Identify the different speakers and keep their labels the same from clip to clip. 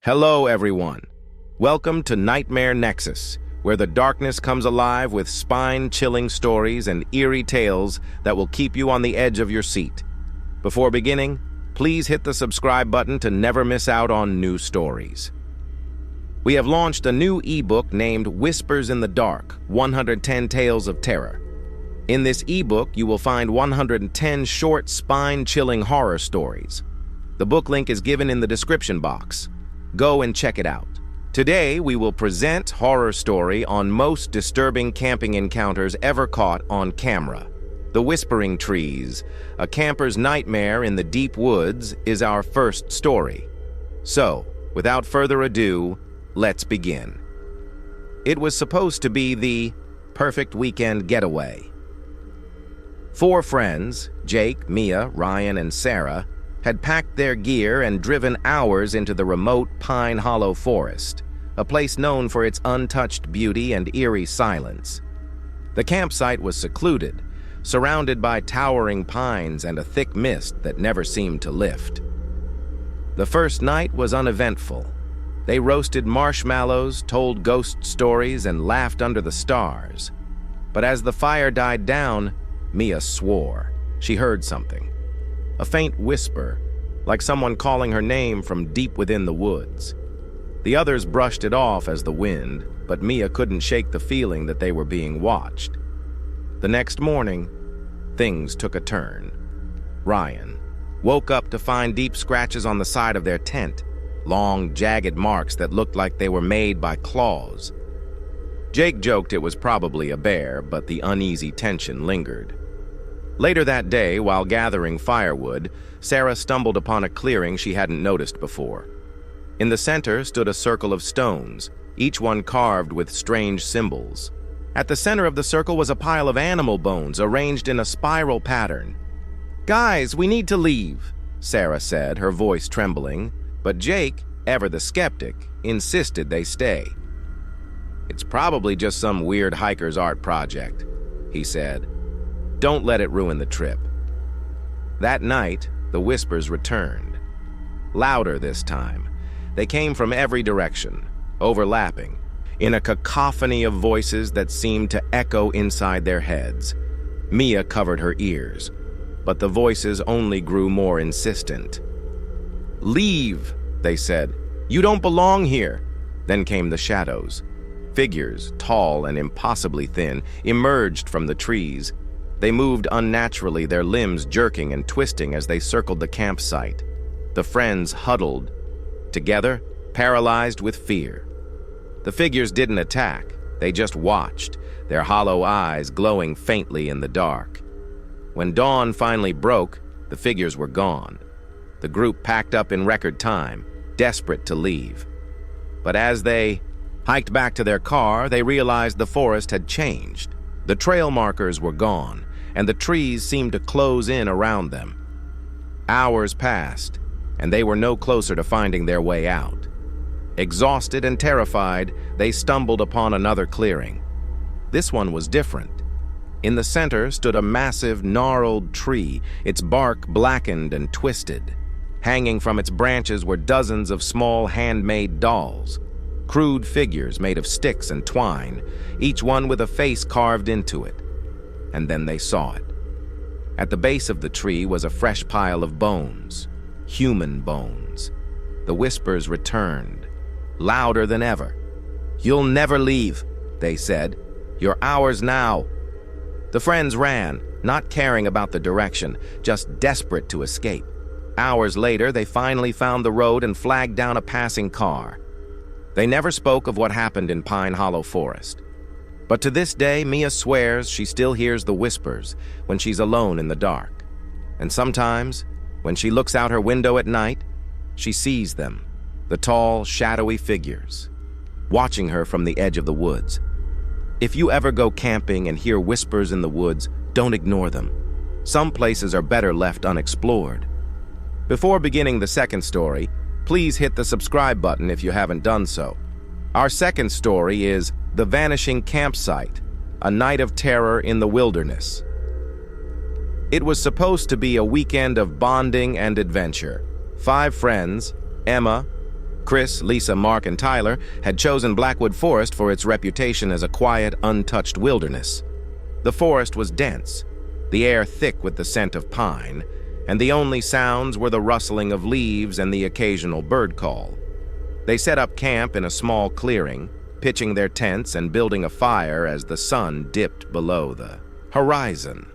Speaker 1: Hello, everyone. Welcome to Nightmare Nexus, where the darkness comes alive with spine-chilling stories and eerie tales that will keep you on the edge of your seat. Before beginning, please hit the subscribe button to never miss out on new stories. We have launched a new ebook named Whispers in the Dark, 110 Tales of Terror. In this ebook, you will find 110 short, spine-chilling horror stories. The book link is given in the description box. Go and check it out. Today, we will present horror story on most disturbing camping encounters ever caught on camera. The Whispering Trees, a camper's nightmare in the deep woods, is our first story. So, without further ado, let's begin. It was supposed to be the perfect weekend getaway. 4 friends, Jake, Mia, Ryan, and Sarah, had packed their gear and driven hours into the remote Pine Hollow forest, a place known for its untouched beauty and eerie silence. The campsite was secluded, surrounded by towering pines and a thick mist that never seemed to lift. The first night was uneventful. They roasted marshmallows, told ghost stories, and laughed under the stars. But as the fire died down, Mia swore. She heard something. A faint whisper, like someone calling her name from deep within the woods. The others brushed it off as the wind, but Mia couldn't shake the feeling that they were being watched. The next morning, things took a turn. Ryan woke up to find deep scratches on the side of their tent, long, jagged marks that looked like they were made by claws. Jake joked it was probably a bear, but the uneasy tension lingered. Later that day, while gathering firewood, Sarah stumbled upon a clearing she hadn't noticed before. In the center stood a circle of stones, each one carved with strange symbols. At the center of the circle was a pile of animal bones arranged in a spiral pattern. "Guys, we need to leave," Sarah said, her voice trembling, but Jake, ever the skeptic, insisted they stay. "It's probably just some weird hiker's art project," he said. "Don't let it ruin the trip." That night, the whispers returned. Louder this time. They came from every direction, overlapping, in a cacophony of voices that seemed to echo inside their heads. Mia covered her ears, but the voices only grew more insistent. "Leave," they said. "You don't belong here." Then came the shadows. Figures, tall and impossibly thin, emerged from the trees. They moved unnaturally, their limbs jerking and twisting as they circled the campsite. The friends huddled, together, paralyzed with fear. The figures didn't attack, they just watched, their hollow eyes glowing faintly in the dark. When dawn finally broke, the figures were gone. The group packed up in record time, desperate to leave. But as they hiked back to their car, they realized the forest had changed. The trail markers were gone, and the trees seemed to close in around them. Hours passed, and they were no closer to finding their way out. Exhausted and terrified, they stumbled upon another clearing. This one was different. In the center stood a massive, gnarled tree, its bark blackened and twisted. Hanging from its branches were dozens of small handmade dolls, crude figures made of sticks and twine, each one with a face carved into it. And then they saw it. At the base of the tree was a fresh pile of bones, human bones. The whispers returned, louder than ever. "You'll never leave," they said. "You're ours now." The friends ran, not caring about the direction, just desperate to escape. Hours later, they finally found the road and flagged down a passing car. They never spoke of what happened in Pine Hollow Forest. But to this day, Mia swears she still hears the whispers when she's alone in the dark. And sometimes, when she looks out her window at night, she sees them, the tall, shadowy figures, watching her from the edge of the woods. If you ever go camping and hear whispers in the woods, don't ignore them. Some places are better left unexplored. Before beginning the second story, please hit the subscribe button if you haven't done so. Our second story is The Vanishing Campsite, a Night of Terror in the Wilderness. It was supposed to be a weekend of bonding and adventure. 5 friends, Emma, Chris, Lisa, Mark, and Tyler had chosen Blackwood Forest for its reputation as a quiet, untouched wilderness. The forest was dense, the air thick with the scent of pine, and the only sounds were the rustling of leaves and the occasional bird call. They set up camp in a small clearing, pitching their tents and building a fire as the sun dipped below the horizon.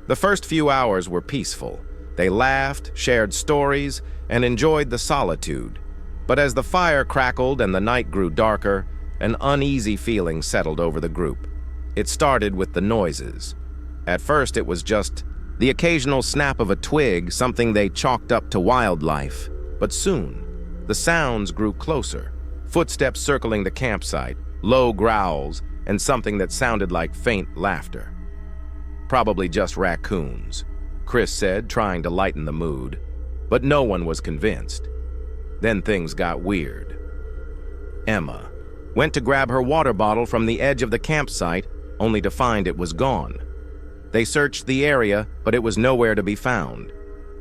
Speaker 1: The first few hours were peaceful. They laughed, shared stories, and enjoyed the solitude. But as the fire crackled and the night grew darker, an uneasy feeling settled over the group. It started with the noises. At first, it was just the occasional snap of a twig, something they chalked up to wildlife. But soon, the sounds grew closer. Footsteps circling the campsite, low growls, and something that sounded like faint laughter. Probably just raccoons, Chris said, trying to lighten the mood. But no one was convinced. Then things got weird. Emma went to grab her water bottle from the edge of the campsite, only to find it was gone. They searched the area, but it was nowhere to be found.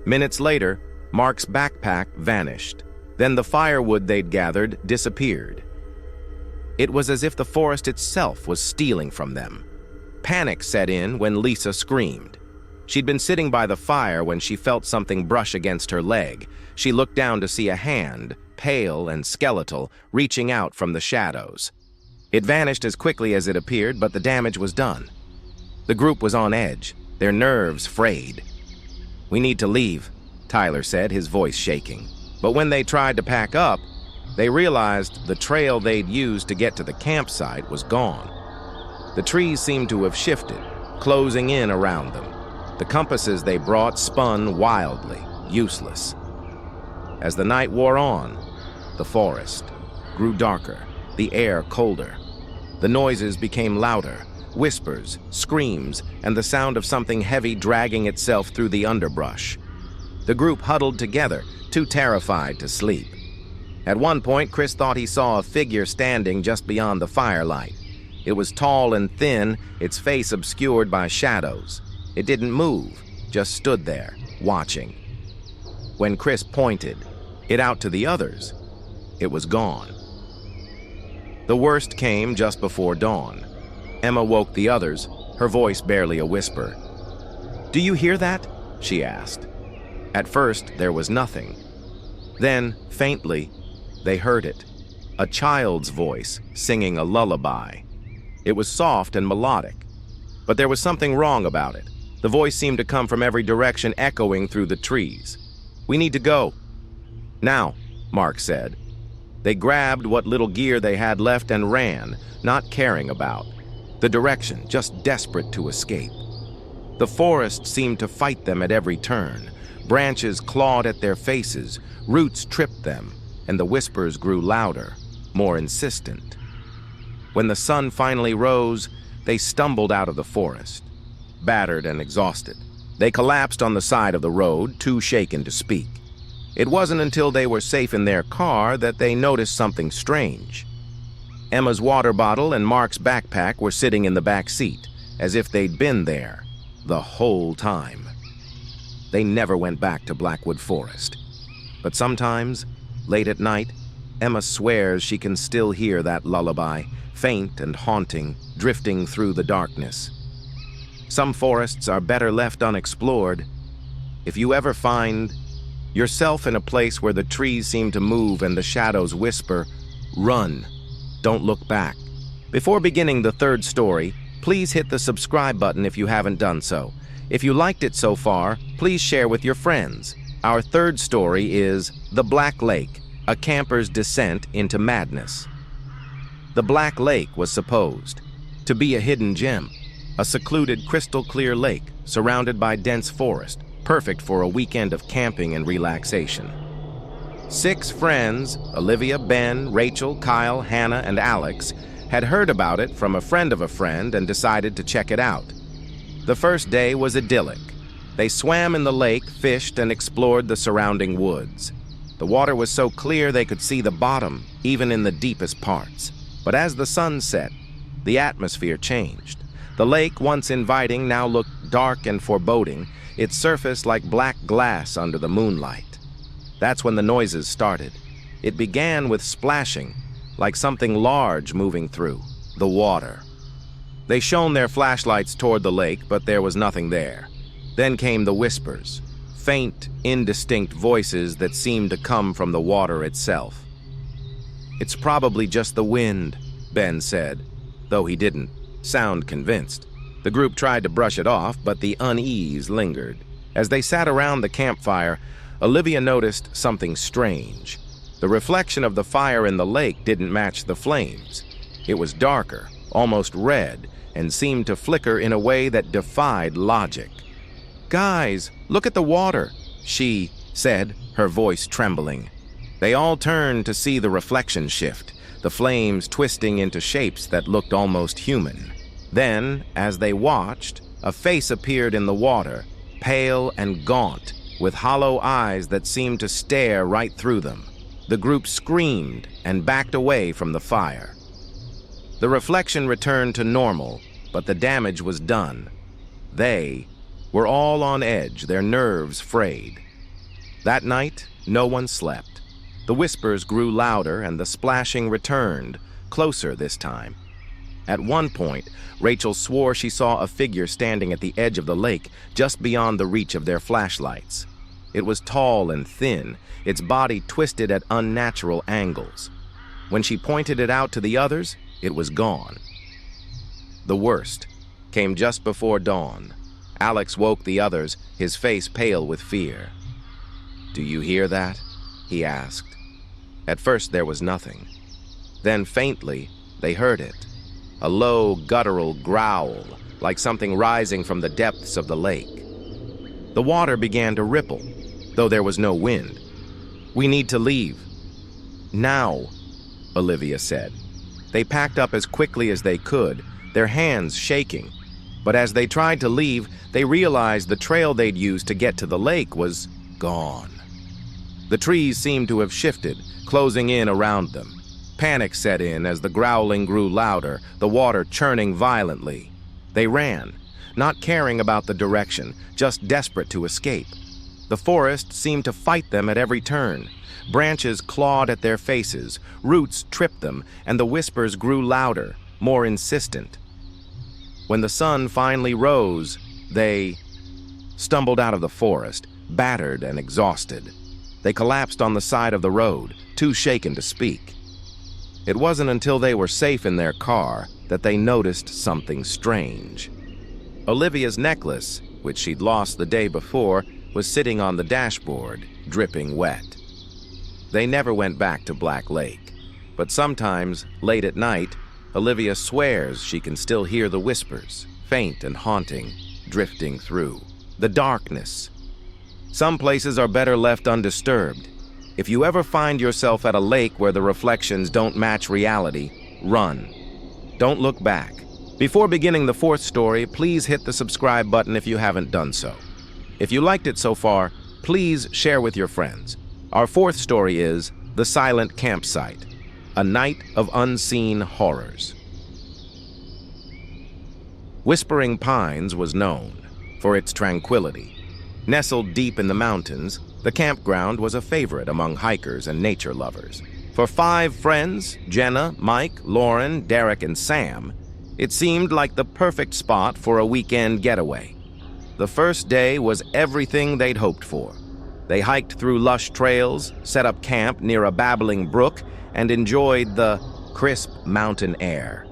Speaker 1: Minutes later, Mark's backpack vanished. Then the firewood they'd gathered disappeared. It was as if the forest itself was stealing from them. Panic set in when Lisa screamed. She'd been sitting by the fire when she felt something brush against her leg. She looked down to see a hand, pale and skeletal, reaching out from the shadows. It vanished as quickly as it appeared, but the damage was done. The group was on edge, their nerves frayed. "We need to leave," Tyler said, his voice shaking. But when they tried to pack up, they realized the trail they'd used to get to the campsite was gone. The trees seemed to have shifted, closing in around them. The compasses they brought spun wildly, useless. As the night wore on, the forest grew darker, the air colder. The noises became louder, whispers, screams, and the sound of something heavy dragging itself through the underbrush. The group huddled together, too terrified to sleep. At one point, Chris thought he saw a figure standing just beyond the firelight. It was tall and thin, its face obscured by shadows. It didn't move, just stood there, watching. When Chris pointed it out to the others, it was gone. The worst came just before dawn. Emma woke the others, her voice barely a whisper. "Do you hear that?" she asked. At first, there was nothing. Then, faintly, they heard it. A child's voice singing a lullaby. It was soft and melodic, but there was something wrong about it. The voice seemed to come from every direction, echoing through the trees. "We need to go." "Now," Mark said. They grabbed what little gear they had left and ran, not caring about the direction, just desperate to escape. The forest seemed to fight them at every turn. Branches clawed at their faces, roots tripped them, and the whispers grew louder, more insistent. When the sun finally rose, they stumbled out of the forest, battered and exhausted. They collapsed on the side of the road, too shaken to speak. It wasn't until they were safe in their car that they noticed something strange. Emma's water bottle and Mark's backpack were sitting in the back seat, as if they'd been there the whole time. They never went back to Blackwood Forest. But sometimes, late at night, Emma swears she can still hear that lullaby, faint and haunting, drifting through the darkness. Some forests are better left unexplored. If you ever find yourself in a place where the trees seem to move and the shadows whisper, run. Don't look back. Before beginning the third story, please hit the subscribe button if you haven't done so. If you liked it so far, please share with your friends. Our third story is The Black Lake, a camper's descent into madness. The Black Lake was supposed to be a hidden gem, a secluded crystal-clear lake surrounded by dense forest, perfect for a weekend of camping and relaxation. 6 friends, Olivia, Ben, Rachel, Kyle, Hannah, and Alex, had heard about it from a friend of a friend and decided to check it out. The first day was idyllic. They swam in the lake, fished, and explored the surrounding woods. The water was so clear they could see the bottom, even in the deepest parts. But as the sun set, the atmosphere changed. The lake, once inviting, now looked dark and foreboding, its surface like black glass under the moonlight. That's when the noises started. It began with splashing, like something large moving through the water. They shone their flashlights toward the lake, but there was nothing there. Then came the whispers, faint, indistinct voices that seemed to come from the water itself. "It's probably just the wind," Ben said, though he didn't sound convinced. The group tried to brush it off, but the unease lingered. As they sat around the campfire, Olivia noticed something strange. The reflection of the fire in the lake didn't match the flames. It was darker, almost red, and seemed to flicker in a way that defied logic. "Guys, look at the water," she said, her voice trembling. They all turned to see the reflection shift, the flames twisting into shapes that looked almost human. Then, as they watched, a face appeared in the water, pale and gaunt, with hollow eyes that seemed to stare right through them. The group screamed and backed away from the fire. The reflection returned to normal, but the damage was done. They were all on edge, their nerves frayed. That night, no one slept. The whispers grew louder and the splashing returned, closer this time. At one point, Rachel swore she saw a figure standing at the edge of the lake, just beyond the reach of their flashlights. It was tall and thin, its body twisted at unnatural angles. When she pointed it out to the others, it was gone. The worst came just before dawn. Alex woke the others, his face pale with fear. "Do you hear that?" he asked. At first there was nothing. Then faintly, they heard it. A low, guttural growl, like something rising from the depths of the lake. The water began to ripple, though there was no wind. "We need to leave." "Now," Olivia said. They packed up as quickly as they could, their hands shaking. But as they tried to leave, they realized the trail they'd used to get to the lake was gone. The trees seemed to have shifted, closing in around them. Panic set in as the growling grew louder, the water churning violently. They ran, not caring about the direction, just desperate to escape. The forest seemed to fight them at every turn. Branches clawed at their faces, roots tripped them, and the whispers grew louder, more insistent. When the sun finally rose, they stumbled out of the forest, battered and exhausted. They collapsed on the side of the road, too shaken to speak. It wasn't until they were safe in their car that they noticed something strange. Olivia's necklace, which she'd lost the day before, was sitting on the dashboard, dripping wet. They never went back to Black Lake, but sometimes, late at night, Olivia swears she can still hear the whispers, faint and haunting, drifting through the darkness. Some places are better left undisturbed. If you ever find yourself at a lake where the reflections don't match reality, run. Don't look back. Before beginning the fourth story, please hit the subscribe button if you haven't done so. If you liked it so far, please share with your friends. Our fourth story is The Silent Campsite, a night of unseen horrors. Whispering Pines was known for its tranquility. Nestled deep in the mountains, the campground was a favorite among hikers and nature lovers. For 5 friends, Jenna, Mike, Lauren, Derek, and Sam, it seemed like the perfect spot for a weekend getaway. The first day was everything they'd hoped for. They hiked through lush trails, set up camp near a babbling brook, and enjoyed the crisp mountain air.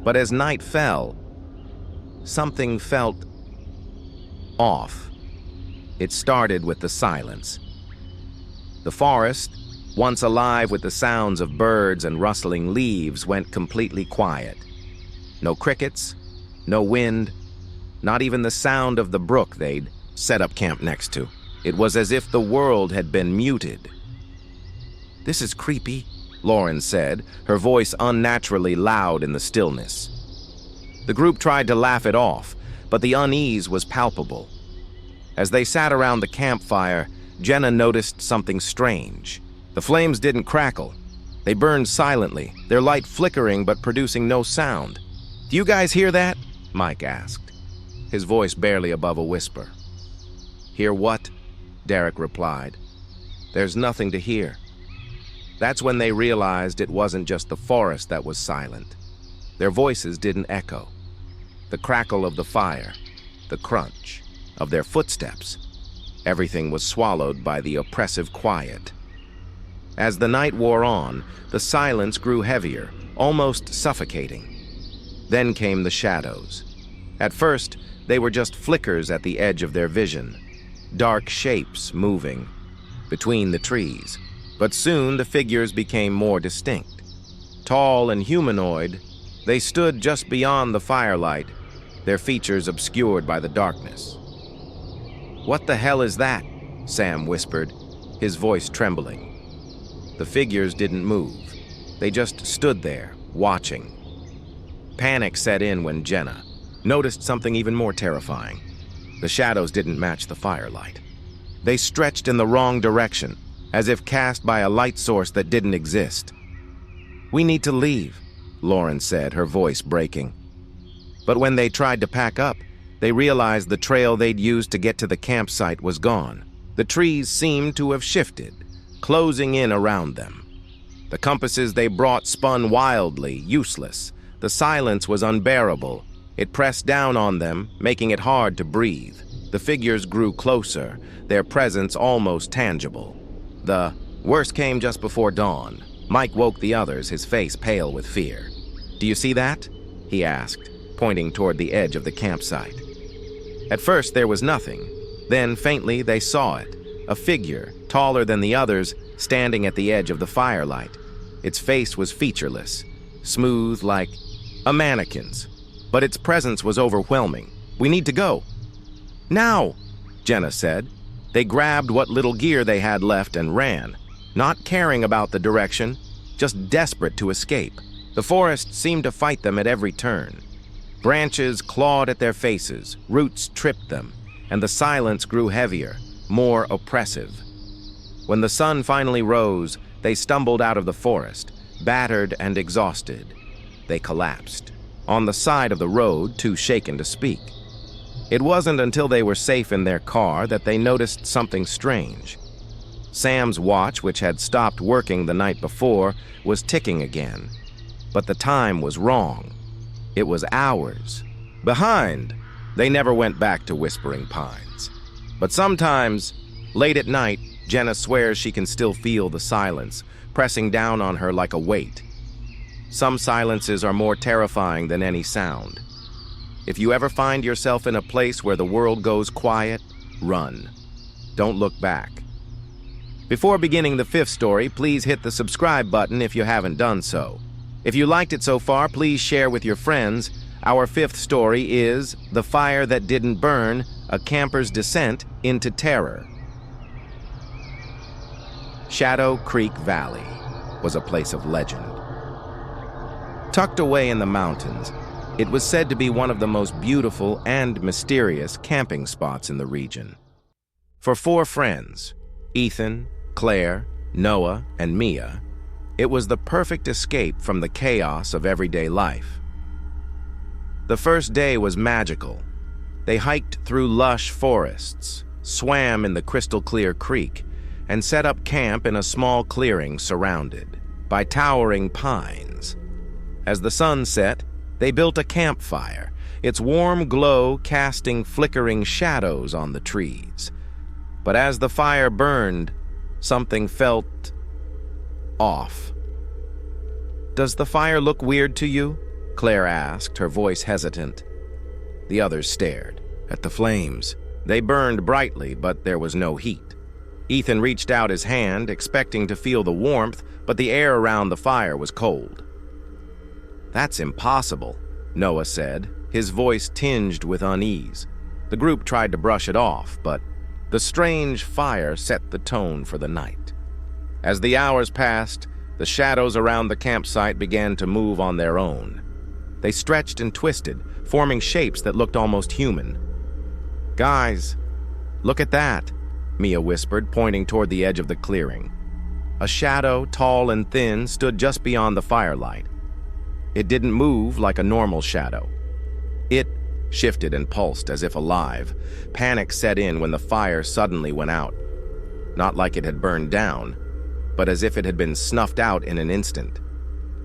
Speaker 1: But as night fell, something felt off. It started with the silence. The forest, once alive with the sounds of birds and rustling leaves, went completely quiet. No crickets, no wind, not even the sound of the brook they'd set up camp next to. It was as if the world had been muted. "This is creepy," Lauren said, her voice unnaturally loud in the stillness. The group tried to laugh it off, but the unease was palpable. As they sat around the campfire, Jenna noticed something strange. The flames didn't crackle. They burned silently, their light flickering but producing no sound. "Do you guys hear that?" Mike asked, his voice barely above a whisper. "Hear what?" Derek replied. "There's nothing to hear." That's when they realized it wasn't just the forest that was silent. Their voices didn't echo. The crackle of the fire, the crunch of their footsteps, everything was swallowed by the oppressive quiet. As the night wore on, the silence grew heavier, almost suffocating. Then came the shadows. At first, they were just flickers at the edge of their vision, dark shapes moving between the trees. But soon the figures became more distinct. Tall and humanoid, they stood just beyond the firelight, their features obscured by the darkness. "What the hell is that?" Sam whispered, his voice trembling. The figures didn't move. They just stood there, watching. Panic set in when Jenna noticed something even more terrifying. The shadows didn't match the firelight. They stretched in the wrong direction, as if cast by a light source that didn't exist. "We need to leave," Lauren said, her voice breaking. But when they tried to pack up, they realized the trail they'd used to get to the campsite was gone. The trees seemed to have shifted, closing in around them. The compasses they brought spun wildly, useless. The silence was unbearable. It pressed down on them, making it hard to breathe. The figures grew closer, their presence almost tangible. The worst came just before dawn. Mike woke the others, his face pale with fear. "Do you see that?" he asked, pointing toward the edge of the campsite. At first there was nothing. Then faintly they saw it, a figure, taller than the others, standing at the edge of the firelight. Its face was featureless, smooth like a mannequin's, but its presence was overwhelming. "We need to go." "Now," Jenna said. They grabbed what little gear they had left and ran, not caring about the direction, just desperate to escape. The forest seemed to fight them at every turn. Branches clawed at their faces, roots tripped them, and the silence grew heavier, more oppressive. When the sun finally rose, they stumbled out of the forest, battered and exhausted. They collapsed, on the side of the road, too shaken to speak. It wasn't until they were safe in their car that they noticed something strange. Sam's watch, which had stopped working the night before, was ticking again. But the time was wrong. It was hours behind. They never went back to Whispering Pines. But sometimes, late at night, Jenna swears she can still feel the silence, pressing down on her like a weight. Some silences are more terrifying than any sound. If you ever find yourself in a place where the world goes quiet, run. Don't look back. Before beginning the fifth story, please hit the subscribe button if you haven't done so. If you liked it so far, please share with your friends. Our fifth story is The Fire That Didn't Burn, A Camper's Descent into Terror. Shadow Creek Valley was a place of legend. Tucked away in the mountains, it was said to be one of the most beautiful and mysterious camping spots in the region. For 4 friends, Ethan, Claire, Noah, and Mia, it was the perfect escape from the chaos of everyday life. The first day was magical. They hiked through lush forests, swam in the crystal-clear creek, and set up camp in a small clearing surrounded by towering pines. As the sun set, they built a campfire, its warm glow casting flickering shadows on the trees. But as the fire burned, something felt off. "Does the fire look weird to you?" Claire asked, her voice hesitant. The others stared at the flames. They burned brightly, but there was no heat. Ethan reached out his hand, expecting to feel the warmth, but the air around the fire was cold. "That's impossible," Noah said, his voice tinged with unease. The group tried to brush it off, but the strange fire set the tone for the night. As the hours passed, the shadows around the campsite began to move on their own. They stretched and twisted, forming shapes that looked almost human. "Guys, look at that," Mia whispered, pointing toward the edge of the clearing. A shadow, tall and thin, stood just beyond the firelight. It didn't move like a normal shadow. It shifted and pulsed as if alive. Panic set in when the fire suddenly went out. Not like it had burned down, but as if it had been snuffed out in an instant.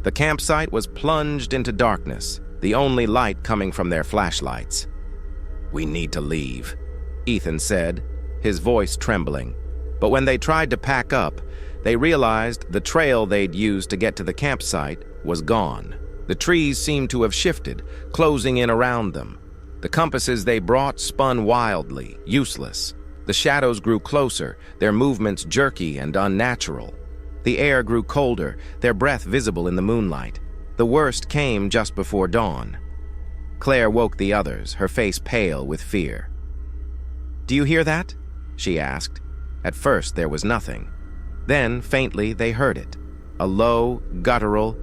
Speaker 1: The campsite was plunged into darkness, the only light coming from their flashlights. "We need to leave," Ethan said, his voice trembling. But when they tried to pack up, they realized the trail they'd used to get to the campsite was gone. The trees seemed to have shifted, closing in around them. The compasses they brought spun wildly, useless. The shadows grew closer, their movements jerky and unnatural. The air grew colder, their breath visible in the moonlight. The worst came just before dawn. Claire woke the others, her face pale with fear. "Do you hear that?" she asked. At first there was nothing. Then, faintly, they heard it. A low, guttural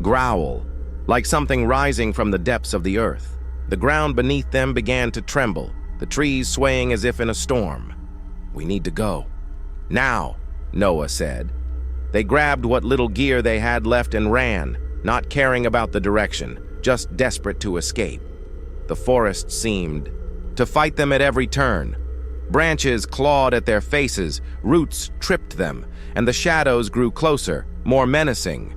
Speaker 1: growl, like something rising from the depths of the earth. The ground beneath them began to tremble, the trees swaying as if in a storm. "We need to go. Now," Noah said. They grabbed what little gear they had left and ran, not caring about the direction, just desperate to escape. The forest seemed to fight them at every turn. Branches clawed at their faces, roots tripped them, and the shadows grew closer, more menacing.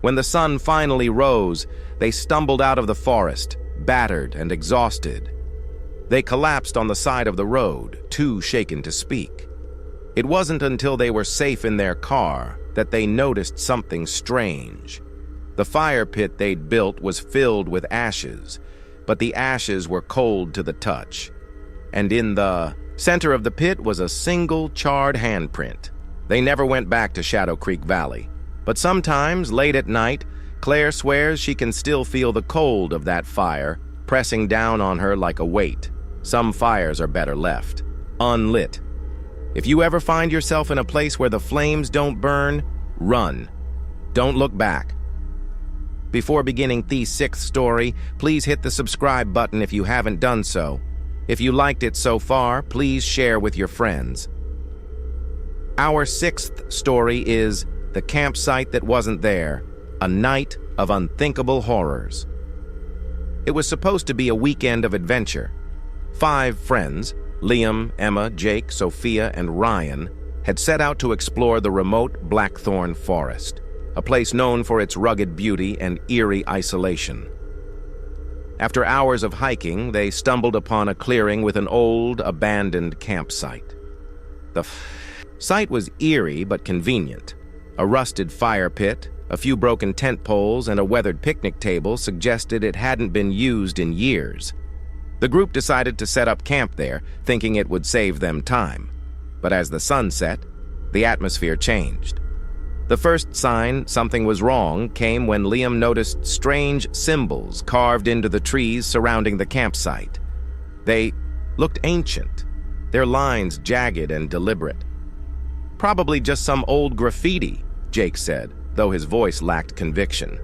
Speaker 1: When the sun finally rose, they stumbled out of the forest, battered and exhausted. They collapsed on the side of the road, too shaken to speak. It wasn't until they were safe in their car that they noticed something strange. The fire pit they'd built was filled with ashes, but the ashes were cold to the touch. And in the center of the pit was a single charred handprint. They never went back to Shadow Creek Valley. But sometimes, late at night, Claire swears she can still feel the cold of that fire pressing down on her like a weight. Some fires are better left unlit. If you ever find yourself in a place where the flames don't burn, run. Don't look back. Before beginning the 6th story, please hit the subscribe button if you haven't done so. If you liked it so far, please share with your friends. Our 6th story is The Campsite That Wasn't There, a night of unthinkable horrors. It was supposed to be a weekend of adventure. 5 friends, Liam, Emma, Jake, Sophia, and Ryan, had set out to explore the remote Blackthorn Forest, a place known for its rugged beauty and eerie isolation. After hours of hiking, they stumbled upon a clearing with an old, abandoned campsite. The site was eerie but convenient. A rusted fire pit, a few broken tent poles, and a weathered picnic table suggested it hadn't been used in years. The group decided to set up camp there, thinking it would save them time. But as the sun set, the atmosphere changed. The first sign something was wrong came when Liam noticed strange symbols carved into the trees surrounding the campsite. They looked ancient, their lines jagged and deliberate. "Probably just some old graffiti," Jake said, though his voice lacked conviction.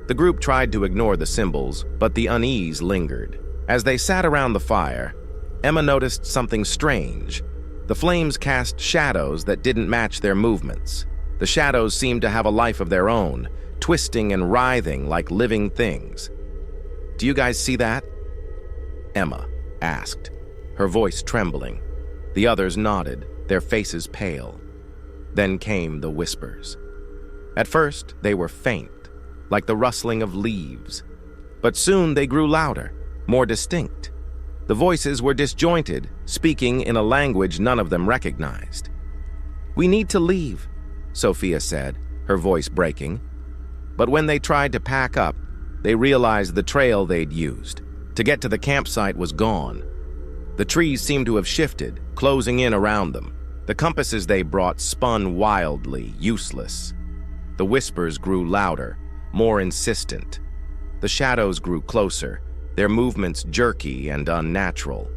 Speaker 1: The group tried to ignore the symbols, but the unease lingered. As they sat around the fire, Emma noticed something strange. The flames cast shadows that didn't match their movements. The shadows seemed to have a life of their own, twisting and writhing like living things. "Do you guys see that?" Emma asked, her voice trembling. The others nodded, their faces pale. Then came the whispers. At first, they were faint, like the rustling of leaves. But soon they grew louder, more distinct. The voices were disjointed, speaking in a language none of them recognized. "We need to leave," Sophia said, her voice breaking. But when they tried to pack up, they realized the trail they'd used to get to the campsite was gone. The trees seemed to have shifted, closing in around them. The compasses they brought spun wildly, useless. The whispers grew louder, more insistent. The shadows grew closer, their movements jerky and unnatural.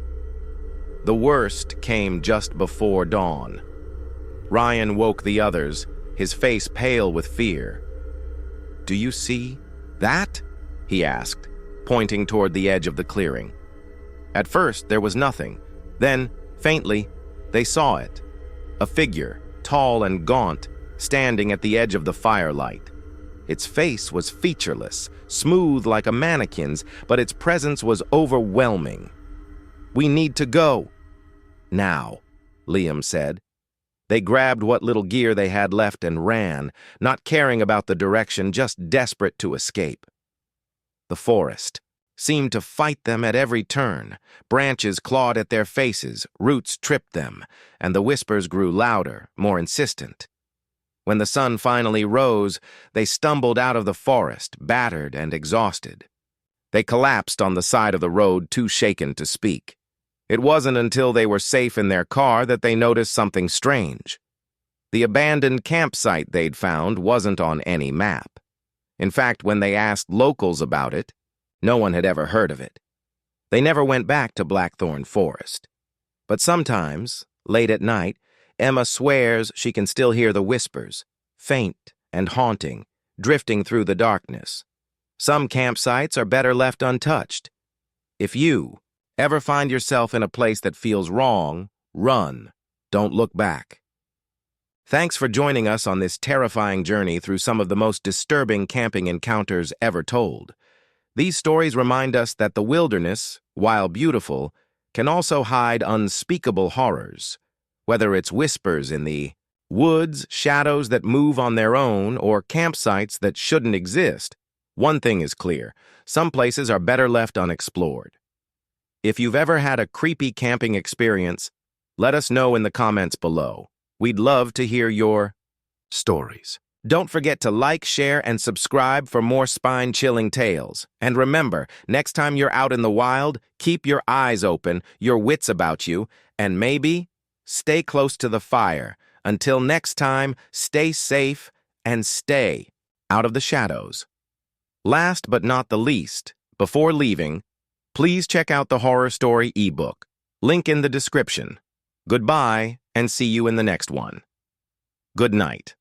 Speaker 1: The worst came just before dawn. Ryan woke the others, his face pale with fear. "Do you see that?" he asked, pointing toward the edge of the clearing. At first, there was nothing. Then, faintly, they saw it. A figure, tall and gaunt, standing at the edge of the firelight. Its face was featureless, smooth like a mannequin's, but its presence was overwhelming. "We need to go." "Now," Liam said. They grabbed what little gear they had left and ran, not caring about the direction, just desperate to escape. The forest seemed to fight them at every turn. Branches clawed at their faces, roots tripped them, and the whispers grew louder, more insistent. When the sun finally rose, they stumbled out of the forest, battered and exhausted. They collapsed on the side of the road, too shaken to speak. It wasn't until they were safe in their car that they noticed something strange. The abandoned campsite they'd found wasn't on any map. In fact, when they asked locals about it, no one had ever heard of it. They never went back to Blackthorn Forest. But sometimes, late at night, Emma swears she can still hear the whispers, faint and haunting, drifting through the darkness. Some campsites are better left untouched. If you ever find yourself in a place that feels wrong, run. Don't look back. Thanks for joining us on this terrifying journey through some of the most disturbing camping encounters ever told. These stories remind us that the wilderness, while beautiful, can also hide unspeakable horrors. Whether it's whispers in the woods, shadows that move on their own, or campsites that shouldn't exist, one thing is clear: some places are better left unexplored. If you've ever had a creepy camping experience, let us know in the comments below. We'd love to hear your stories. Don't forget to like, share, and subscribe for more spine-chilling tales. And remember, next time you're out in the wild, keep your eyes open, your wits about you, and maybe stay close to the fire. Until next time, stay safe and stay out of the shadows. Last but not the least, before leaving, please check out the horror story ebook. Link in the description. Goodbye, and see you in the next one. Good night.